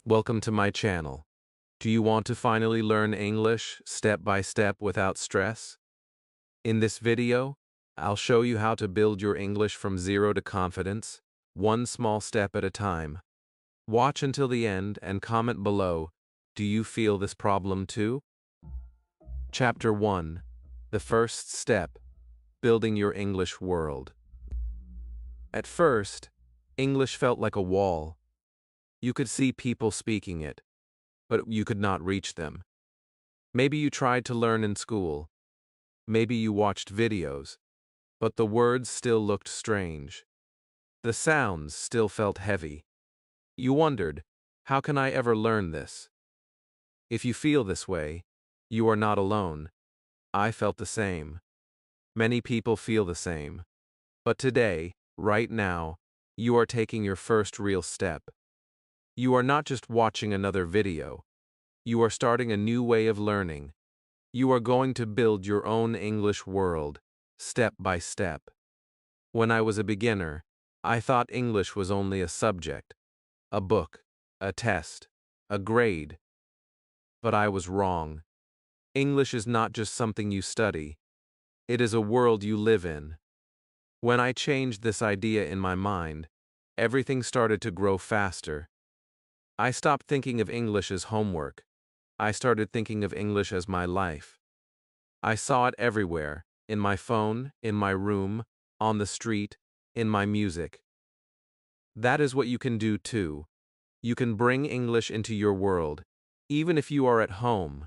Welcome to my channel. Do you want to finally learn English step by step without stress? In this video, I'll show you how to build your English from zero to confidence, one small step at a time. Watch until the end and comment below, do you feel this problem too? Chapter 1. The first step, building your English world. At first, English felt like a wall. You could see people speaking it, but you could not reach them. Maybe you tried to learn in school. Maybe you watched videos, but the words still looked strange. The sounds still felt heavy. You wondered, how can I ever learn this? If you feel this way, you are not alone. I felt the same. Many people feel the same. But today, right now, you are taking your first real step. You are not just watching another video. You are starting a new way of learning. You are going to build your own English world, step by step. When I was a beginner, I thought English was only a subject, a book, a test, a grade. But I was wrong. English is not just something you study. It is a world you live in. When I changed this idea in my mind, everything started to grow faster. I stopped thinking of English as homework. I started thinking of English as my life. I saw it everywhere, in my phone, in my room, on the street, in my music. That is what you can do too. You can bring English into your world, even if you are at home,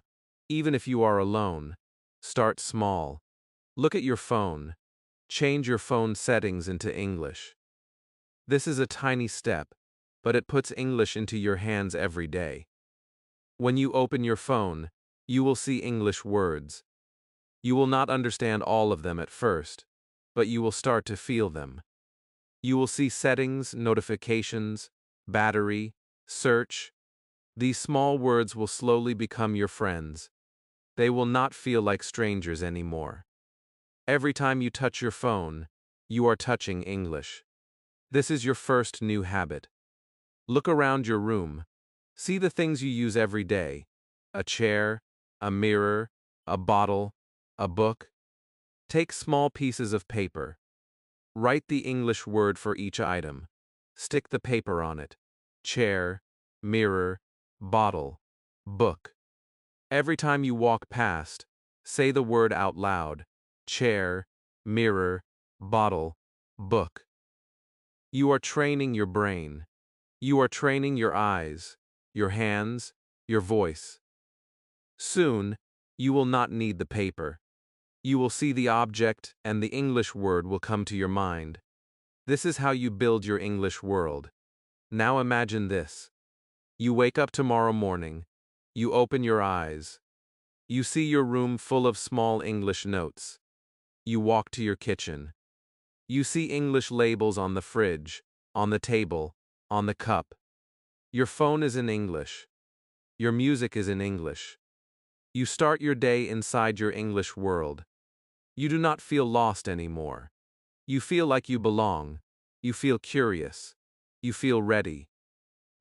even if you are alone. Start small. Look at your phone. Change your phone settings into English. This is a tiny step, but it puts English into your hands every day. When you open your phone, you will see English words. You will not understand all of them at first, but you will start to feel them. You will see settings, notifications, battery, search. These small words will slowly become your friends. They will not feel like strangers anymore. Every time you touch your phone, you are touching English. This is your first new habit. Look around your room. See the things you use every day: a chair, a mirror, a bottle, a book. Take small pieces of paper. Write the English word for each item. Stick the paper on it. Chair, mirror, bottle, book. Every time you walk past, say the word out loud: chair, mirror, bottle, book. You are training your brain. You are training your eyes, your hands, your voice. Soon, you will not need the paper. You will see the object, and the English word will come to your mind. This is how you build your English world. Now imagine this. You wake up tomorrow morning. You open your eyes. You see your room full of small English notes. You walk to your kitchen. You see English labels on the fridge, on the table, on the cup. Your phone is in English. Your music is in English. You start your day inside your English world. You do not feel lost anymore. You feel like you belong. You feel curious. You feel ready.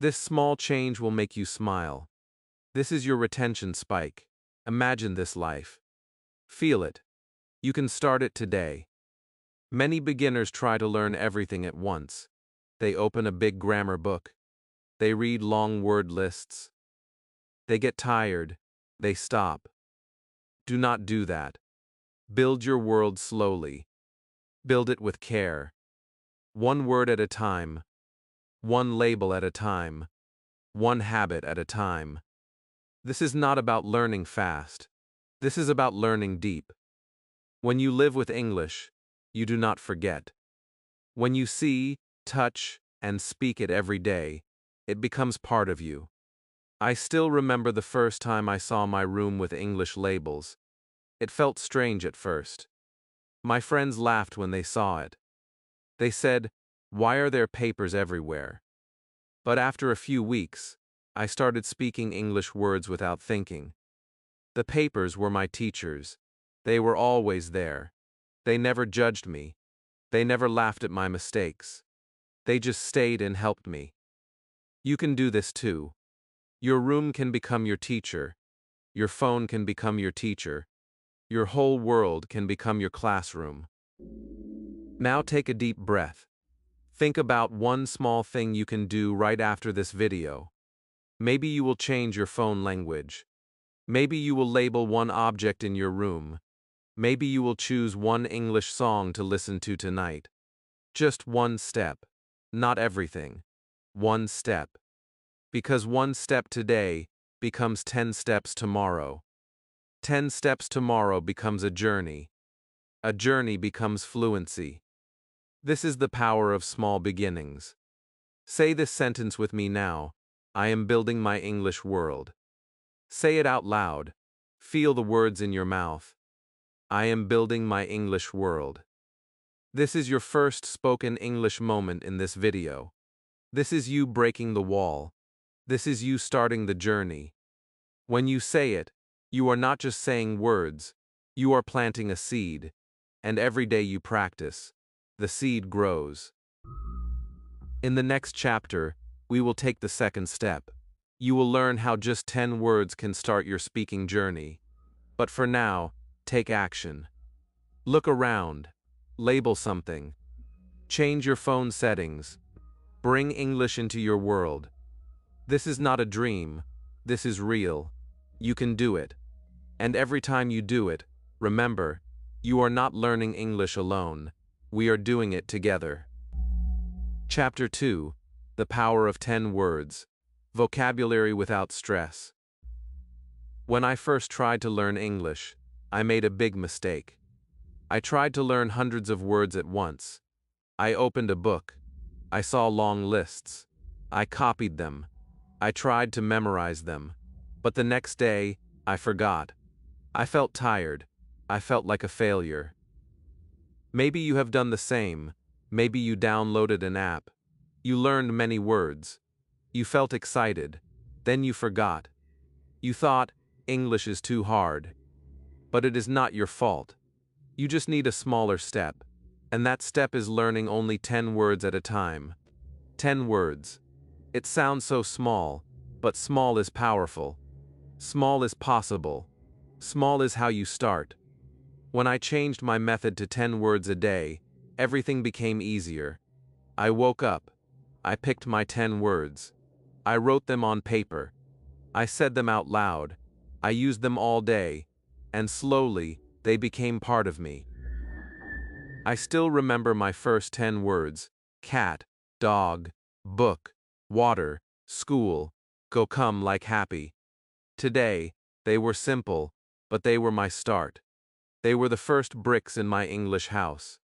This small change will make you smile. This is your retention spike. Imagine this life. Feel it. You can start it today. Many beginners try to learn everything at once. They open a big grammar book. They read long word lists. They get tired. They stop. Do not do that. Build your world slowly. Build it with care. One word at a time. One label at a time. One habit at a time. This is not about learning fast. This is about learning deep. When you live with English, you do not forget. When you see, touch, and speak it every day, it becomes part of you. I still remember the first time I saw my room with English labels. It felt strange at first. My friends laughed when they saw it. They said, "Why are there papers everywhere?" But after a few weeks, I started speaking English words without thinking. The papers were my teachers. They were always there. They never judged me. They never laughed at my mistakes. They just stayed and helped me. You can do this too. Your room can become your teacher. Your phone can become your teacher. Your whole world can become your classroom. Now take a deep breath. Think about one small thing you can do right after this video. Maybe you will change your phone language. Maybe you will label one object in your room. Maybe you will choose one English song to listen to tonight. Just one step. Not everything. One step. Because one step today becomes 10 steps tomorrow. 10 steps tomorrow becomes a journey. A journey becomes fluency. This is the power of small beginnings. Say this sentence with me now. I am building my English world. Say it out loud. Feel the words in your mouth. I am building my English world. This is your first spoken English moment in this video. This is you breaking the wall. This is you starting the journey. When you say it, you are not just saying words, you are planting a seed. And every day you practice, the seed grows. In the next chapter, we will take the second step. You will learn how just 10 words can start your speaking journey. But for now, take action. Look around. Label something. Change your phone settings. Bring English into your world. This is not a dream. This is real. You can do it. And every time you do it, remember, you are not learning English alone. We are doing it together. Chapter 2. The Power of 10 Words. Vocabulary without stress. When I first tried to learn English, I made a big mistake. I tried to learn hundreds of words at once. I opened a book. I saw long lists. I copied them. I tried to memorize them. But the next day, I forgot. I felt tired. I felt like a failure. Maybe you have done the same. Maybe you downloaded an app. You learned many words. You felt excited. Then you forgot. You thought, English is too hard. But it is not your fault. You just need a smaller step. And that step is learning only 10 words at a time. 10 words. It sounds so small, but small is powerful. Small is possible. Small is how you start. When I changed my method to 10 words a day, everything became easier. I woke up. I picked my 10 words. I wrote them on paper. I said them out loud. I used them all day. And slowly, they became part of me. I still remember my first 10 words: cat, dog, book, water, school, go come like happy. Today, they were simple, but they were my start. They were the first bricks in my English house.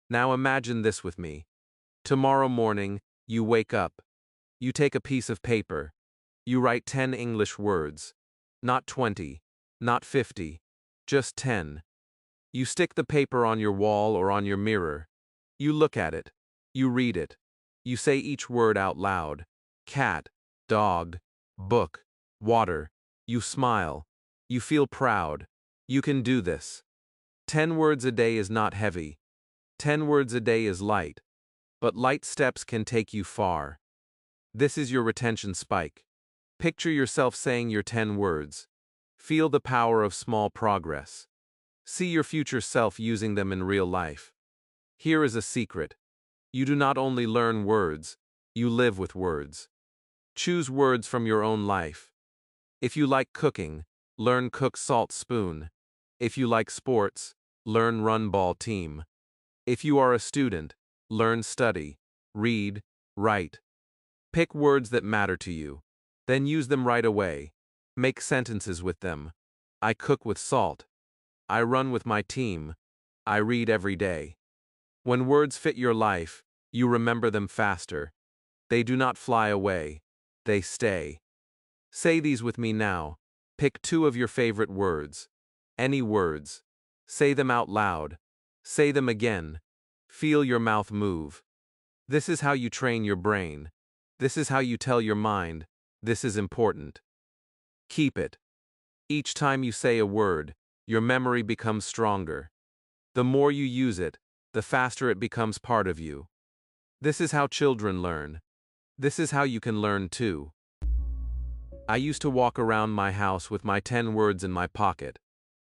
Now imagine this with me. Tomorrow morning, you wake up. You take a piece of paper. You write 10 English words. Not 20, not 50, just 10. You stick the paper on your wall or on your mirror. You look at it. You read it. You say each word out loud. Cat, dog, book, water. You smile. You feel proud. You can do this. 10 words a day is not heavy. 10 words a day is light. But light steps can take you far. This is your retention spike. Picture yourself saying your 10 words. Feel the power of small progress. See your future self using them in real life. Here is a secret. You do not only learn words, you live with words. Choose words from your own life. If you like cooking, learn cook salt spoon. If you like sports, learn run ball team. If you are a student, learn study, read, write. Pick words that matter to you. Then use them right away. Make sentences with them. I cook with salt. I run with my team. I read every day. When words fit your life, you remember them faster. They do not fly away. They stay. Say these with me now. Pick 2 of your favorite words. Any words. Say them out loud. Say them again. Feel your mouth move. This is how you train your brain. This is how you tell your mind, this is important. Keep it. Each time you say a word, your memory becomes stronger. The more you use it, the faster it becomes part of you. This is how children learn. This is how you can learn too. I used to walk around my house with my 10 words in my pocket.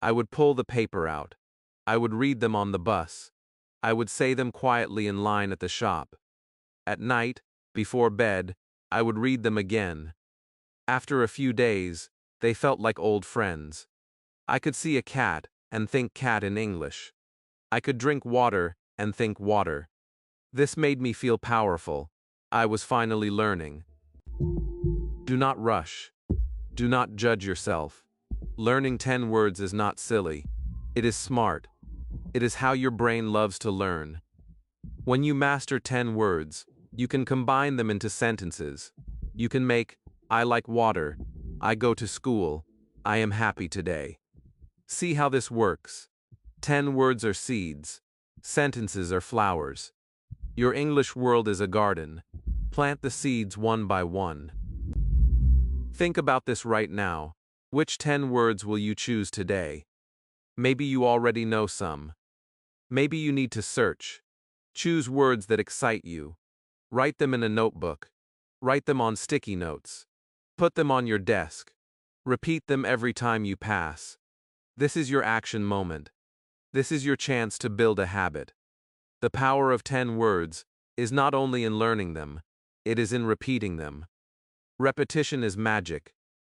I would pull the paper out. I would read them on the bus. I would say them quietly in line at the shop. At night, before bed, I would read them again. After a few days, they felt like old friends. I could see a cat and think cat in English. I could drink water and think water. This made me feel powerful. I was finally learning. Do not rush. Do not judge yourself. Learning 10 words is not silly. It is smart. It is how your brain loves to learn. When you master 10 words, you can combine them into sentences. You can make, I like water, I go to school, I am happy today. See how this works. 10 words are seeds. Sentences are flowers. Your English world is a garden. Plant the seeds one by one. Think about this right now. Which 10 words will you choose today? Maybe you already know some. Maybe you need to search. Choose words that excite you. Write them in a notebook. Write them on sticky notes. Put them on your desk. Repeat them every time you pass. This is your action moment. This is your chance to build a habit. The power of 10 words is not only in learning them, it is in repeating them. Repetition is magic.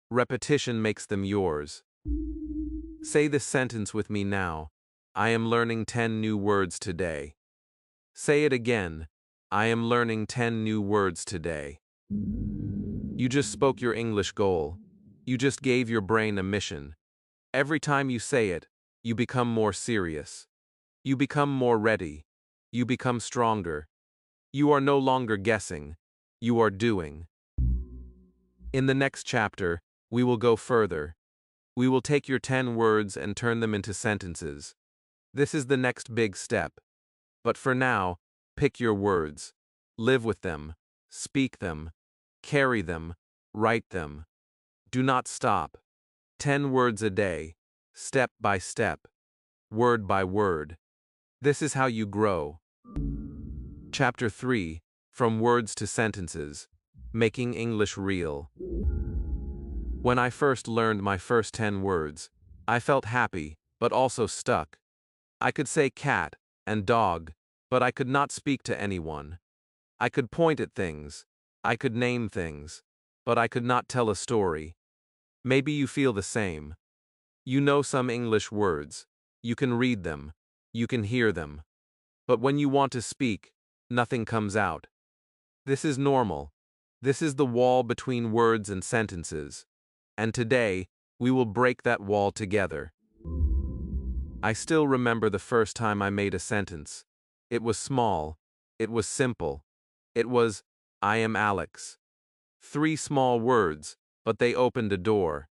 Repetition makes them yours. Say this sentence with me now. I am learning 10 new words today. Say it again. I am learning 10 new words today. You just spoke your English goal. You just gave your brain a mission. Every time you say it, you become more serious. You become more ready. You become stronger. You are no longer guessing. You are doing. In the next chapter, we will go further. We will take your 10 words and turn them into sentences. This is the next big step. But for now, pick your words. Live with them. Speak them. Carry them. Write them. Do not stop. 10 words a day. Step by step. Word by word. This is how you grow. Chapter 3. From Words to Sentences. Making English Real. When I first learned my first 10 words, I felt happy, but also stuck. I could say cat and dog, but I could not speak to anyone. I could point at things. I could name things, but I could not tell a story. Maybe you feel the same. You know some English words. You can read them. You can hear them. But when you want to speak, nothing comes out. This is normal. This is the wall between words and sentences. And today, we will break that wall together. I still remember the first time I made a sentence. It was small. It was simple. It was, I am Alex. 3 small words, but they opened a door.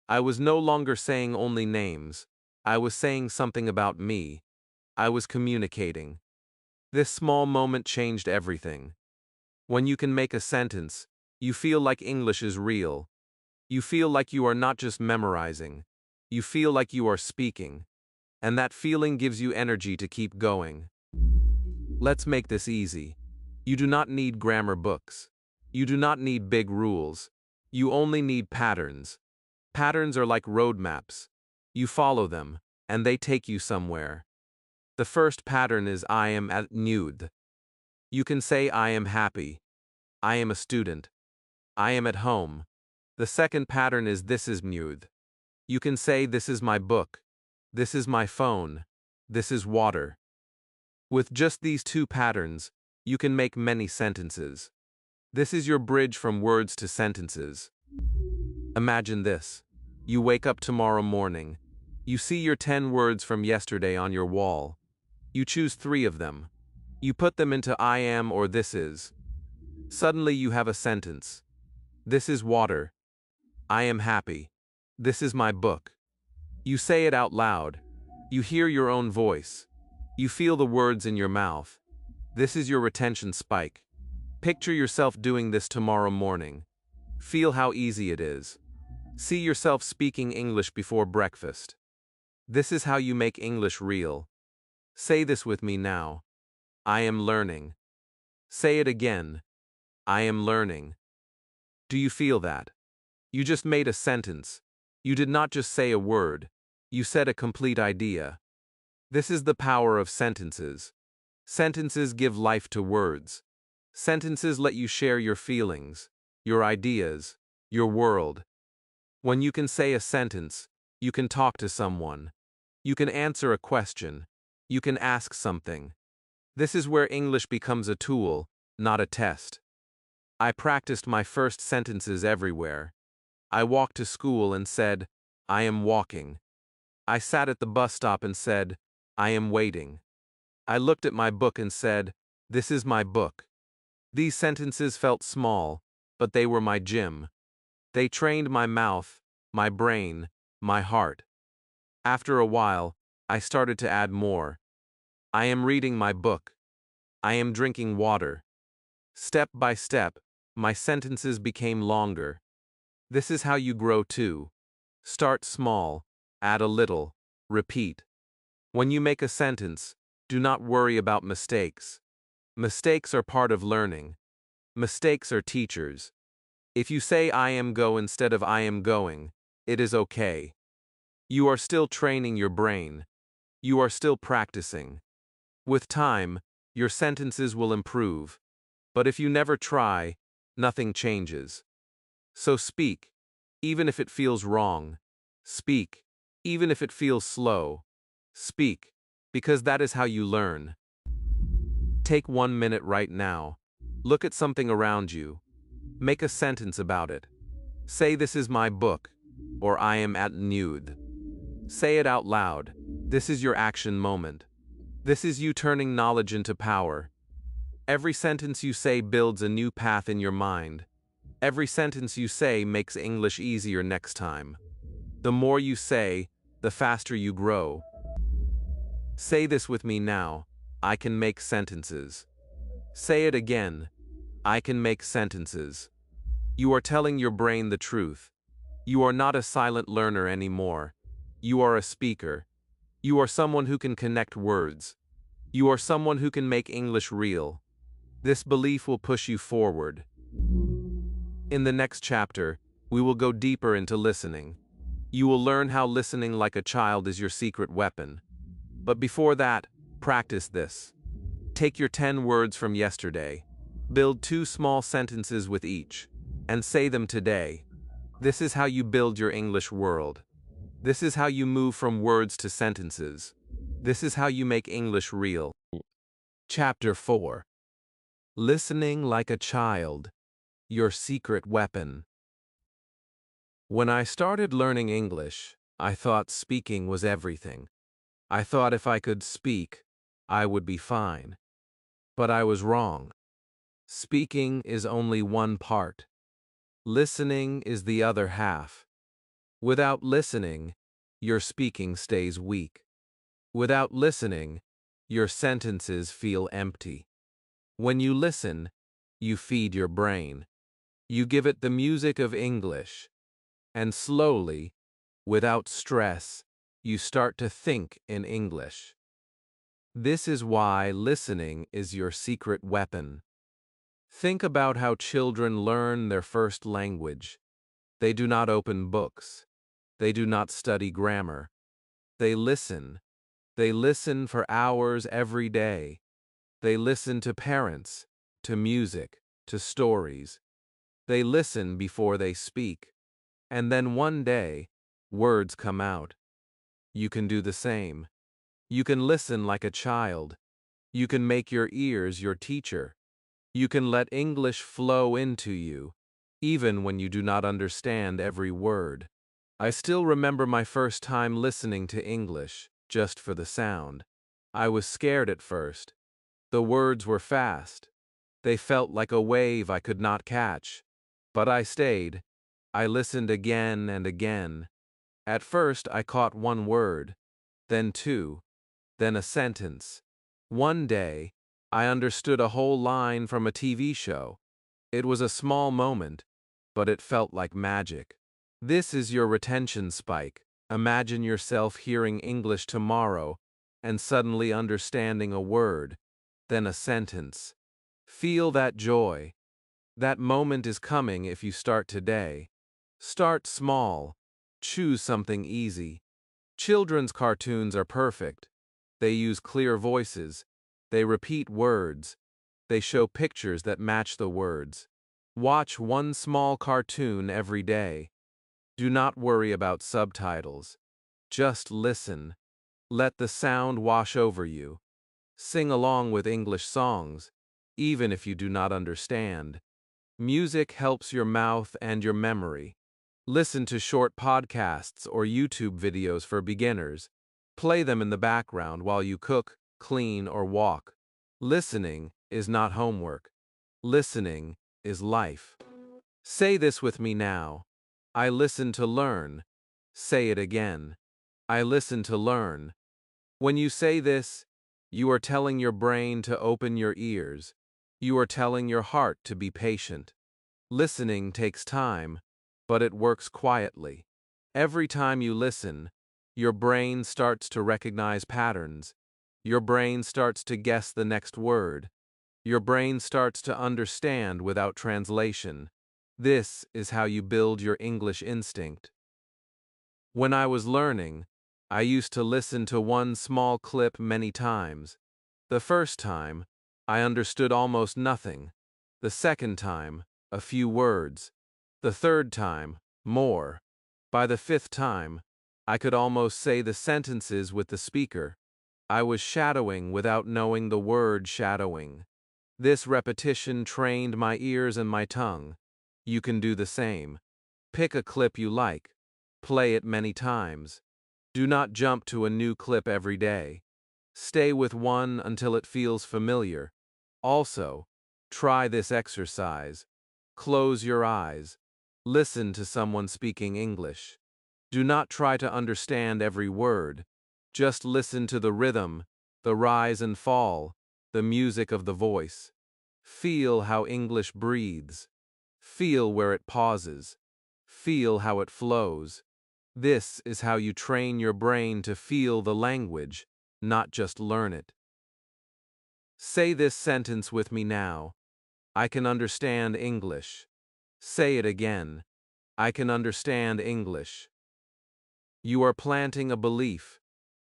I was no longer saying only names. I was saying something about me. I was communicating. This small moment changed everything. When you can make a sentence, you feel like English is real. You feel like you are not just memorizing. You feel like you are speaking. And that feeling gives you energy to keep going. Let's make this easy. You do not need grammar books. You do not need big rules. You only need patterns. Patterns are like roadmaps. You follow them, and they take you somewhere. The first pattern is I am at nude. You can say I am happy. I am a student. I am at home. The second pattern is this is nude. You can say this is my book. This is my phone. This is water. With just these 2 patterns, you can make many sentences. This is your bridge from words to sentences. Imagine this. You wake up tomorrow morning. You see your 10 words from yesterday on your wall. You choose 3 of them. You put them into I am or this is. Suddenly you have a sentence. This is water. I am happy. This is my book. You say it out loud. You hear your own voice. You feel the words in your mouth. This is your retention spike. Picture yourself doing this tomorrow morning. Feel how easy it is. See yourself speaking English before breakfast. This is how you make English real. Say this with me now. I am learning. Say it again. I am learning. Do you feel that? You just made a sentence. You did not just say a word. You said a complete idea. This is the power of sentences. Sentences give life to words. Sentences let you share your feelings, your ideas, your world. When you can say a sentence, you can talk to someone. You can answer a question. You can ask something. This is where English becomes a tool, not a test. I practiced my first sentences everywhere. I walked to school and said, I am walking. I sat at the bus stop and said, I am waiting. I looked at my book and said, this is my book. These sentences felt small, but they were my gym. They trained my mouth, my brain, my heart. After a while, I started to add more. I am reading my book. I am drinking water. Step by step, my sentences became longer. This is how you grow too. Start small, add a little, repeat. When you make a sentence, do not worry about mistakes. Mistakes are part of learning. Mistakes are teachers. If you say I am go instead of I am going, it is okay. You are still training your brain. You are still practicing. With time, your sentences will improve. But if you never try, nothing changes. So speak, even if it feels wrong. Speak, even if it feels slow. Speak, because that is how you learn. Take 1 minute right now. Look at something around you. Make a sentence about it. Say this is my book, or I am at nude. Say it out loud. This is your action moment. This is you turning knowledge into power. Every sentence you say builds a new path in your mind. Every sentence you say makes English easier next time. The more you say, the faster you grow. Say this with me now. I can make sentences. Say it again. I can make sentences. You are telling your brain the truth. You are not a silent learner anymore. You are a speaker. You are someone who can connect words. You are someone who can make English real. This belief will push you forward. In the next chapter, we will go deeper into listening. You will learn how listening like a child is your secret weapon. But before that, practice this. Take your 10 words from yesterday. Build 2 small sentences with each, and say them today. This is how you build your English world. This is how you move from words to sentences. This is how you make English real. Chapter 4. Listening like a child. Your secret weapon. When I started learning English, I thought speaking was everything. I thought if I could speak, I would be fine. But I was wrong. Speaking is only one part. Listening is the other half. Without listening, your speaking stays weak. Without listening, your sentences feel empty. When you listen, you feed your brain. You give it the music of English. And slowly, without stress, you start to think in English. This is why listening is your secret weapon. Think about how children learn their first language. They do not open books. They do not study grammar. They listen. They listen for hours every day. They listen to parents, to music, to stories. They listen before they speak. And then one day, words come out. You can do the same. You can listen like a child. You can make your ears your teacher. You can let English flow into you, even when you do not understand every word. I still remember my first time listening to English, just for the sound. I was scared at first. The words were fast. They felt like a wave I could not catch. But I stayed. I listened again and again. At first I caught one word, then 2, then a sentence. One day, I understood a whole line from a TV show. It was a small moment, but it felt like magic. This is your retention spike. Imagine yourself hearing English tomorrow and suddenly understanding a word, then a sentence. Feel that joy. That moment is coming if you start today. Start small. Choose something easy. Children's cartoons are perfect. They use clear voices. They repeat words. They show pictures that match the words. Watch one small cartoon every day. Do not worry about subtitles. Just listen. Let the sound wash over you. Sing along with English songs, even if you do not understand. Music helps your mouth and your memory. Listen to short podcasts or YouTube videos for beginners. Play them in the background while you cook, clean, or walk. Listening is not homework. Listening is life. Say this with me now. I listen to learn. Say it again. I listen to learn. When you say this, you are telling your brain to open your ears. You are telling your heart to be patient. Listening takes time, but it works quietly. Every time you listen, your brain starts to recognize patterns. Your brain starts to guess the next word. Your brain starts to understand without translation. This is how you build your English instinct. When I was learning, I used to listen to one small clip many times. The first time, I understood almost nothing. The second time, a few words. The third time, more. By the fifth time, I could almost say the sentences with the speaker. I was shadowing without knowing the word shadowing. This repetition trained my ears and my tongue. You can do the same. Pick a clip you like. Play it many times. Do not jump to a new clip every day. Stay with one until it feels familiar. Also, try this exercise. Close your eyes. Listen to someone speaking English. Do not try to understand every word. Just listen to the rhythm, the rise and fall, the music of the voice. Feel how English breathes. Feel where it pauses. Feel how it flows. This is how you train your brain to feel the language, not just learn it. Say this sentence with me now. I can understand English. Say it again. I can understand English. You are planting a belief.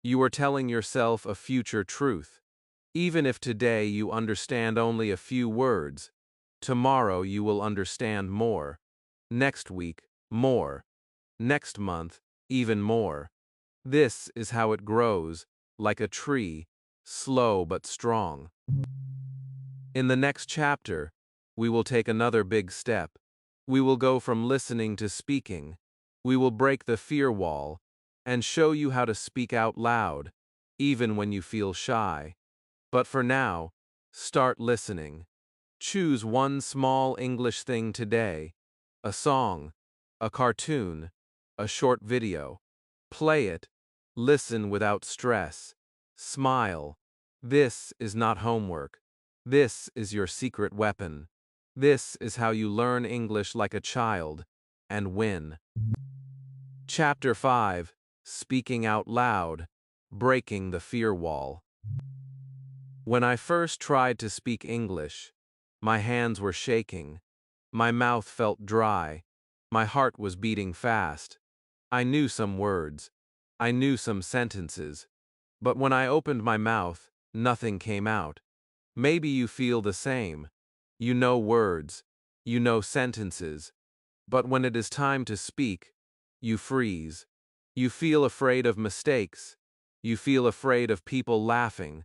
You are telling yourself a future truth. Even if today you understand only a few words, tomorrow you will understand more. Next week, more. Next month, even more. This is how it grows, like a tree, slow but strong. In the next chapter, we will take another big step. We will go from listening to speaking. We will break the fear wall and show you how to speak out loud, even when you feel shy. But for now, start listening. Choose one small English thing today. A song, a cartoon, a short video. Play it. Listen without stress. Smile. This is not homework. This is your secret weapon. This is how you learn English like a child and win. Chapter 5: Speaking Out Loud, Breaking the Fear Wall. When I first tried to speak English, my hands were shaking. My mouth felt dry. My heart was beating fast. I knew some words. I knew some sentences. But when I opened my mouth, nothing came out. Maybe you feel the same. You know words. You know sentences. But when it is time to speak, you freeze. You feel afraid of mistakes. You feel afraid of people laughing.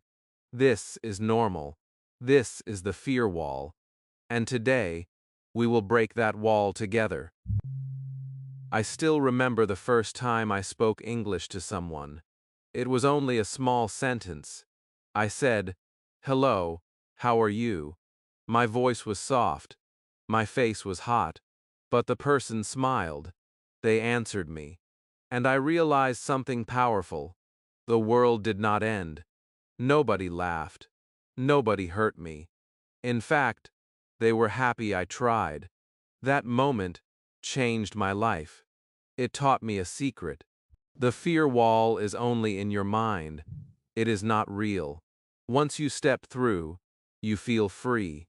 This is normal. This is the fear wall. And today, we will break that wall together. I still remember the first time I spoke English to someone. It was only a small sentence. I said, "Hello, how are you?" My voice was soft. My face was hot. But the person smiled. They answered me. And I realized something powerful. The world did not end. Nobody laughed. Nobody hurt me. In fact, they were happy I tried. That moment changed my life. It taught me a secret. The fear wall is only in your mind. It is not real. Once you step through, you feel free.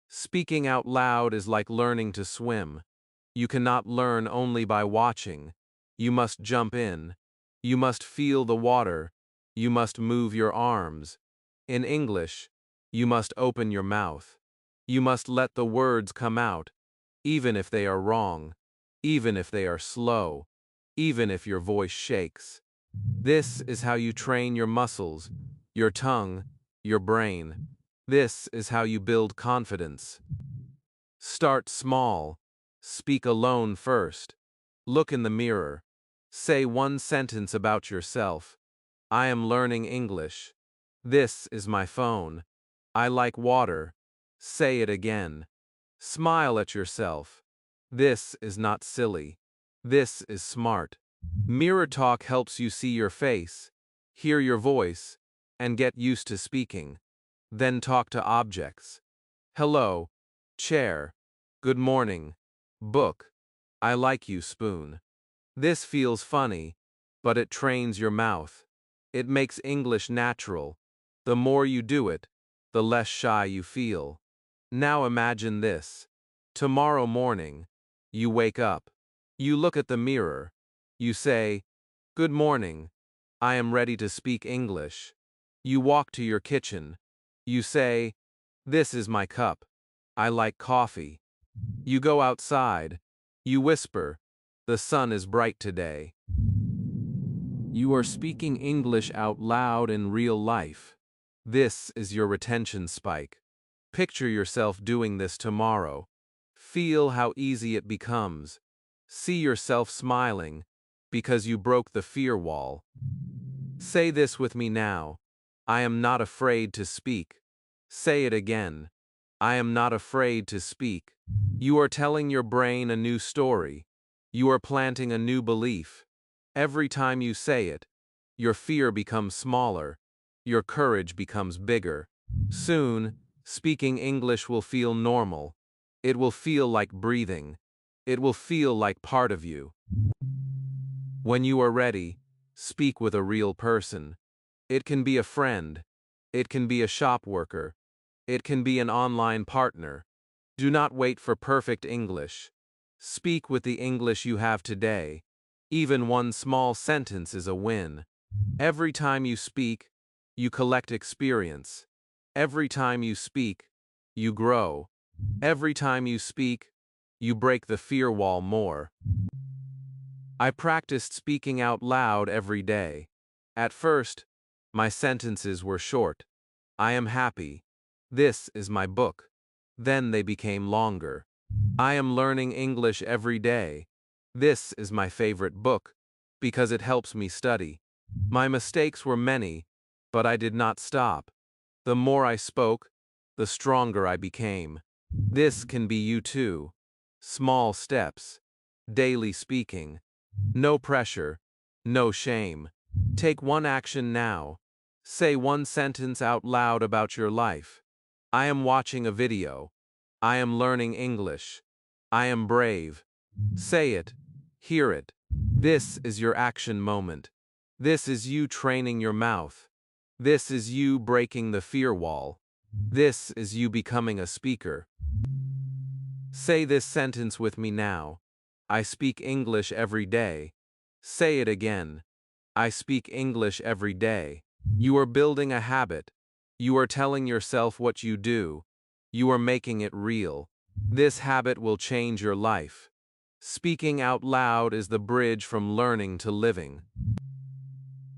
Speaking out loud is like learning to swim. You cannot learn only by watching. You must jump in. You must feel the water. You must move your arms. In English, you must open your mouth. You must let the words come out, even if they are wrong, even if they are slow, even if your voice shakes. This is how you train your muscles, your tongue, your brain. This is how you build confidence. Start small. Speak alone first. Look in the mirror. Say one sentence about yourself. I am learning English. This is my phone. I like water. Say it again. Smile at yourself. This is not silly. This is smart. Mirror talk helps you see your face, hear your voice, and get used to speaking. Then talk to objects. Hello, chair. Good morning, book. I like you, spoon. This feels funny, but it trains your mouth. It makes English natural. The more you do it, the less shy you feel. Now imagine this. Tomorrow morning, you wake up. You look at the mirror. You say, "Good morning. I am ready to speak English." You walk to your kitchen. You say, "This is my cup. I like coffee." You go outside. You whisper, "The sun is bright today." You are speaking English out loud in real life. This is your retention spike. Picture yourself doing this tomorrow. Feel how easy it becomes. See yourself smiling, because you broke the fear wall. Say this with me now. I am not afraid to speak. Say it again. I am not afraid to speak. You are telling your brain a new story. You are planting a new belief. Every time you say it, your fear becomes smaller. Your courage becomes bigger. Soon, speaking English will feel normal. It will feel like breathing. It will feel like part of you. When you are ready, speak with a real person. It can be a friend. It can be a shop worker. It can be an online partner. Do not wait for perfect English. Speak with the English you have today. Even one small sentence is a win. Every time you speak, you collect experience. Every time you speak, you grow. Every time you speak, you break the fear wall more. I practiced speaking out loud every day. At first, my sentences were short. I am happy. This is my book. Then they became longer. I am learning English every day. This is my favorite book, because it helps me study. My mistakes were many, but I did not stop. The more I spoke, the stronger I became. This can be you too. Small steps. Daily speaking. No pressure. No shame. Take one action now. Say one sentence out loud about your life. I am watching a video. I am learning English. I am brave. Say it. Hear it. This is your action moment. This is you training your mouth. This is you breaking the fear wall. This is you becoming a speaker. Say this sentence with me now. I speak English every day. Say it again. I speak English every day. You are building a habit. You are telling yourself what you do. You are making it real. This habit will change your life. Speaking out loud is the bridge from learning to living.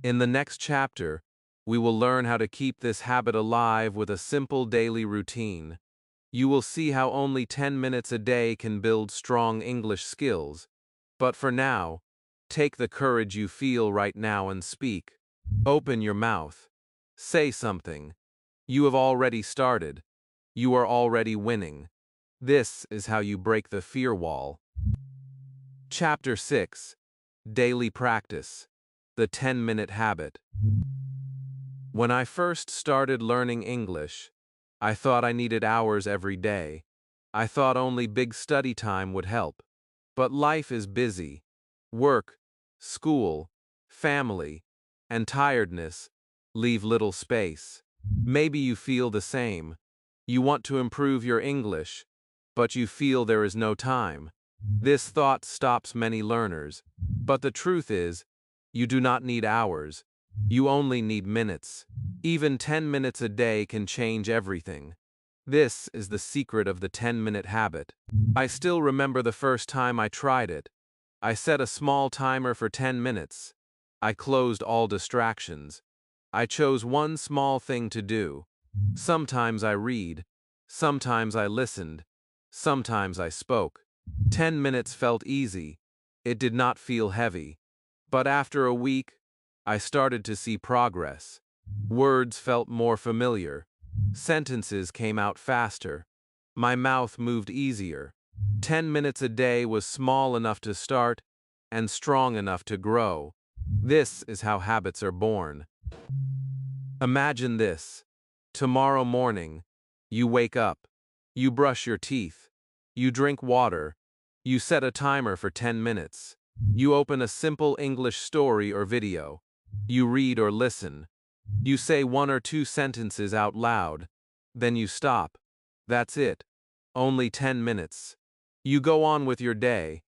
In the next chapter, we will learn how to keep this habit alive with a simple daily routine. You will see how only 10 minutes a day can build strong English skills. But for now, take the courage you feel right now and speak. Open your mouth. Say something. You have already started. You are already winning. This is how you break the fear wall. Chapter 6. Daily Practice. The 10-minute habit. When I first started learning English, I thought I needed hours every day. I thought only big study time would help. But life is busy. Work, school, family, and tiredness leave little space. Maybe you feel the same. You want to improve your English, but you feel there is no time. This thought stops many learners, but the truth is, you do not need hours. You only need minutes. Even 10 minutes a day can change everything. This is the secret of the 10-minute habit. I still remember the first time I tried it. I set a small timer for 10 minutes. I closed all distractions. I chose one small thing to do. Sometimes I read. Sometimes I listened. Sometimes I spoke. 10 minutes felt easy. It did not feel heavy. But after a week, I started to see progress. Words felt more familiar. Sentences came out faster. My mouth moved easier. 10 minutes a day was small enough to start and strong enough to grow. This is how habits are born. Imagine this. Tomorrow morning, you wake up. You brush your teeth. You drink water. You set a timer for 10 minutes. You open a simple English story or video. You read or listen. You say 1 or 2 sentences out loud. Then you stop. That's it. Only 10 minutes. You go on with your day.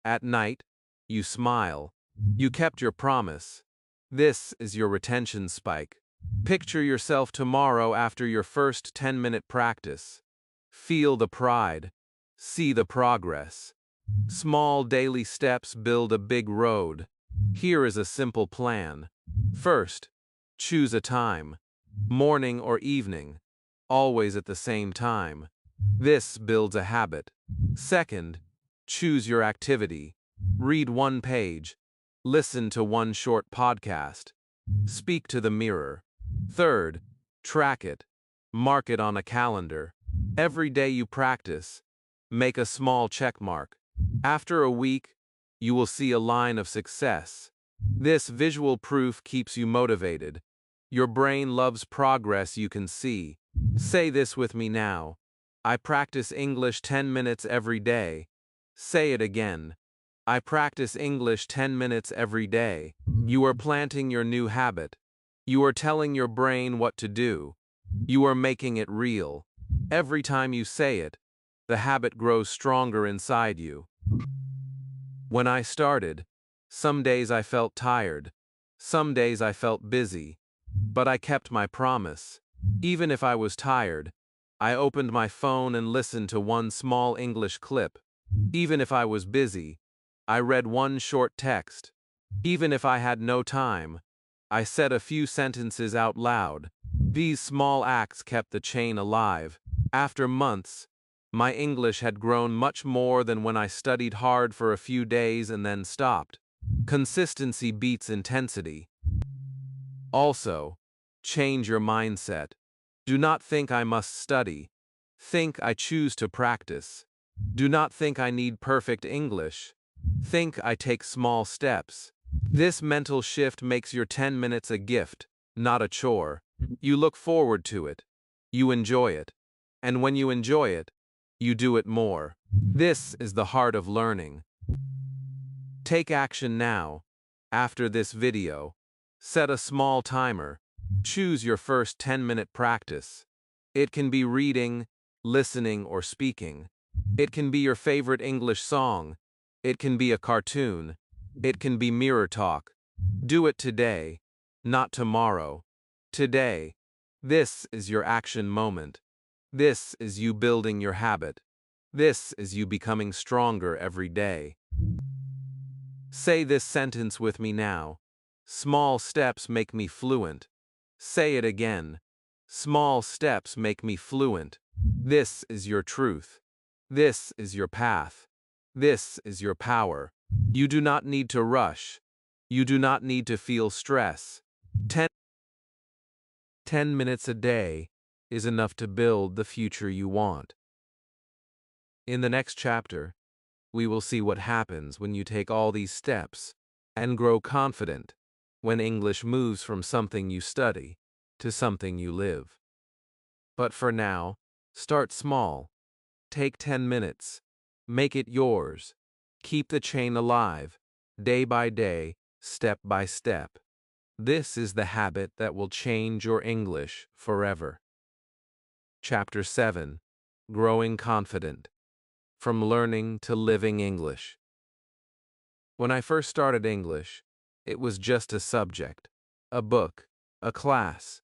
At night, you smile. You kept your promise. This is your retention spike. Picture yourself tomorrow after your first 10-minute practice. Feel the pride. See the progress. Small daily steps build a big road. Here is a simple plan. First, choose a time. Morning or evening. Always at the same time. This builds a habit. Second, choose your activity. Read 1 page. Listen to 1 short podcast. Speak to the mirror. Third, track it. Mark it on a calendar. Every day you practice, make a small check mark. After a week, you will see a line of success. This visual proof keeps you motivated. Your brain loves progress you can see. Say this with me now. I practice English 10 minutes every day. Say it again. I practice English 10 minutes every day. You are planting your new habit. You are telling your brain what to do. You are making it real. Every time you say it, the habit grows stronger inside you. When I started, some days I felt tired. Some days I felt busy. But I kept my promise. Even if I was tired, I opened my phone and listened to 1 small English clip. Even if I was busy, I read 1 short text. Even if I had no time, I said a few sentences out loud. These small acts kept the chain alive. After months, my English had grown much more than when I studied hard for a few days and then stopped. Consistency beats intensity. Also, change your mindset. Do not think I must study. Think I choose to practice. Do not think I need perfect English. Think I take small steps. This mental shift makes your 10 minutes a gift, not a chore. You look forward to it. You enjoy it. And when you enjoy it, you do it more. This is the heart of learning. Take action now. After this video, set a small timer. Choose your first 10-minute practice. It can be reading, listening, or speaking. It can be your favorite English song. It can be a cartoon. It can be mirror talk. Do it today, not tomorrow. Today. This is your action moment. This is you building your habit. This is you becoming stronger every day. Say this sentence with me now. Small steps make me fluent. Say it again. Small steps make me fluent. This is your truth. This is your path. This is your power. You do not need to rush. You do not need to feel stress. 10 minutes a day is enough to build the future you want. In the next chapter, we will see what happens when you take all these steps and grow confident when English moves from something you study to something you live. But for now, start small. Take 10 minutes. Make it yours. Keep the chain alive, day by day, step by step. This is the habit that will change your English forever. Chapter 7. Growing Confident. from learning to living English. When I first started English, it was just a subject, a book, a class.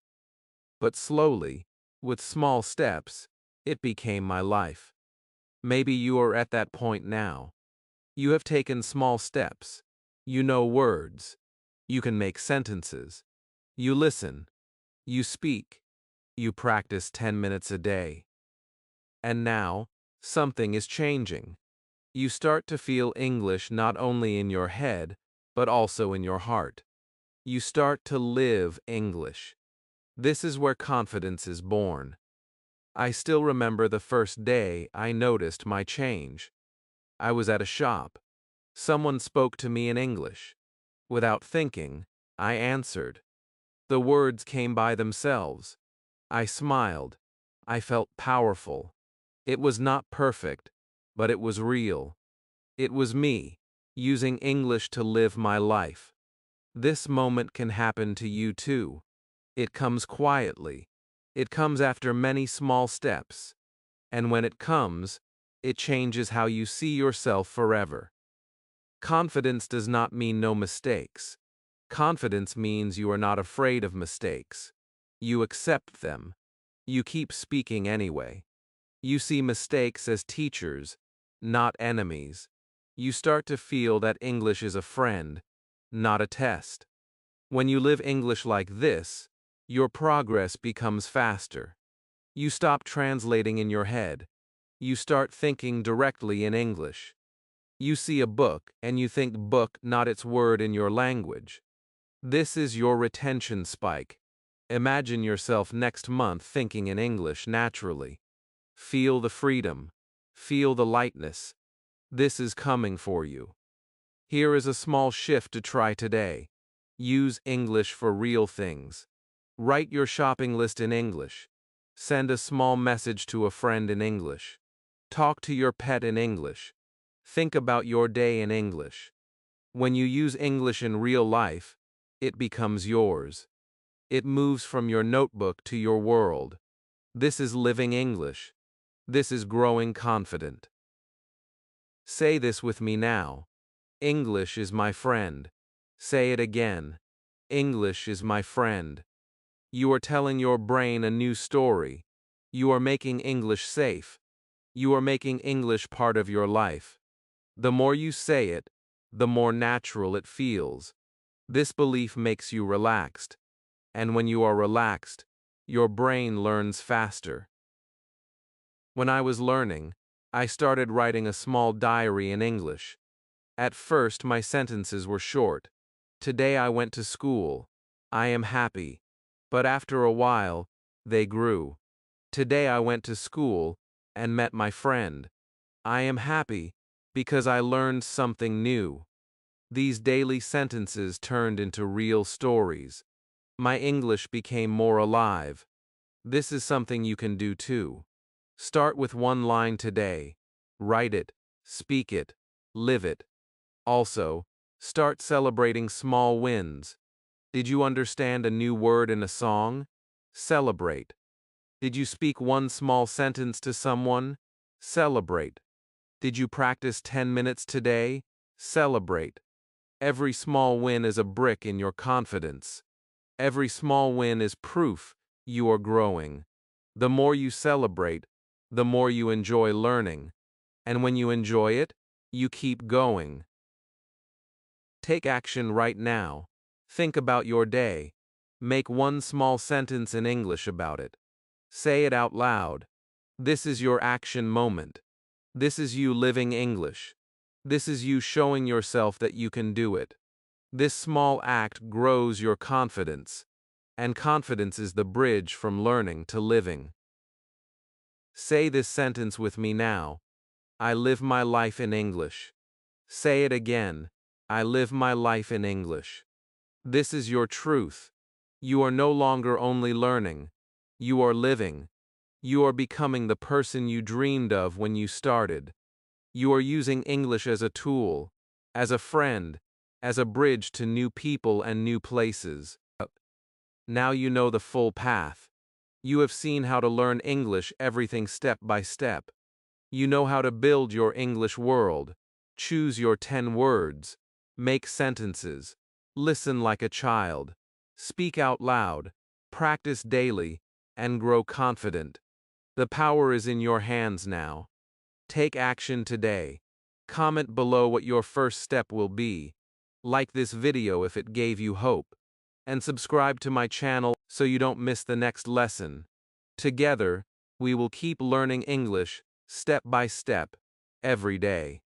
But slowly, with small steps, it became my life. Maybe you are at that point now. You have taken small steps. You know words. You can make sentences. You listen. You speak. You practice 10 minutes a day. And now, something is changing. You start to feel English not only in your head, but also in your heart. You start to live English. This is where confidence is born. I still remember the first day I noticed my change. I was at a shop. Someone spoke to me in English. Without thinking, I answered. The words came by themselves. I smiled. I felt powerful. It was not perfect, but it was real. It was me, using English to live my life. This moment can happen to you too. It comes quietly. It comes after many small steps. And when it comes, it changes how you see yourself forever. Confidence does not mean no mistakes. Confidence means you are not afraid of mistakes. You accept them. You keep speaking anyway. You see mistakes as teachers, not enemies. You start to feel that English is a friend, not a test. When you live English like this, your progress becomes faster. You stop translating in your head. You start thinking directly in English. You see a book and you think book, not its word in your language. This is your retention spike. Imagine yourself next month thinking in English naturally. Feel the freedom. Feel the lightness. This is coming for you. Here is a small shift to try today. Use English for real things. Write your shopping list in English. Send a small message to a friend in English. Talk to your pet in English. Think about your day in English. When you use English in real life, it becomes yours. It moves from your notebook to your world. This is living English. This is growing confident. Say this with me now. English is my friend. Say it again. English is my friend. You are telling your brain a new story. You are making English safe. You are making English part of your life. The more you say it, the more natural it feels. This belief makes you relaxed. And when you are relaxed, your brain learns faster. When I was learning, I started writing a small diary in English. At first, my sentences were short. Today I went to school. I am happy. But after a while, they grew. Today I went to school and met my friend. I am happy because I learned something new. These daily sentences turned into real stories. My English became more alive. This is something you can do too. Start with one line today. Write it, speak it, live it. Also, start celebrating small wins. Did you understand a new word in a song? Celebrate. Did you speak one small sentence to someone? Celebrate. Did you practice 10 minutes today? Celebrate. Every small win is a brick in your confidence. Every small win is proof you are growing. The more you celebrate, the more you enjoy learning. And when you enjoy it, you keep going. Take action right now. Think about your day. Make one small sentence in English about it. Say it out loud. This is your action moment. This is you living English. This is you showing yourself that you can do it. This small act grows your confidence. And confidence is the bridge from learning to living. Say this sentence with me now. I live my life in English. Say it again. I live my life in English. This is your truth. You are no longer only learning. You are living. You are becoming the person you dreamed of when you started. You are using English as a tool, as a friend, as a bridge to new people and new places. Now you know the full path. You have seen how to learn English, everything step by step. You know how to build your English world. Choose your 10 words. Make sentences. Listen like a child. Speak out loud. Practice daily. And grow confident. The power is in your hands now. Take action today. Comment below what your first step will be. Like this video if it gave you hope. And subscribe to my channel so you don't miss the next lesson. Together, we will keep learning English, step by step, every day.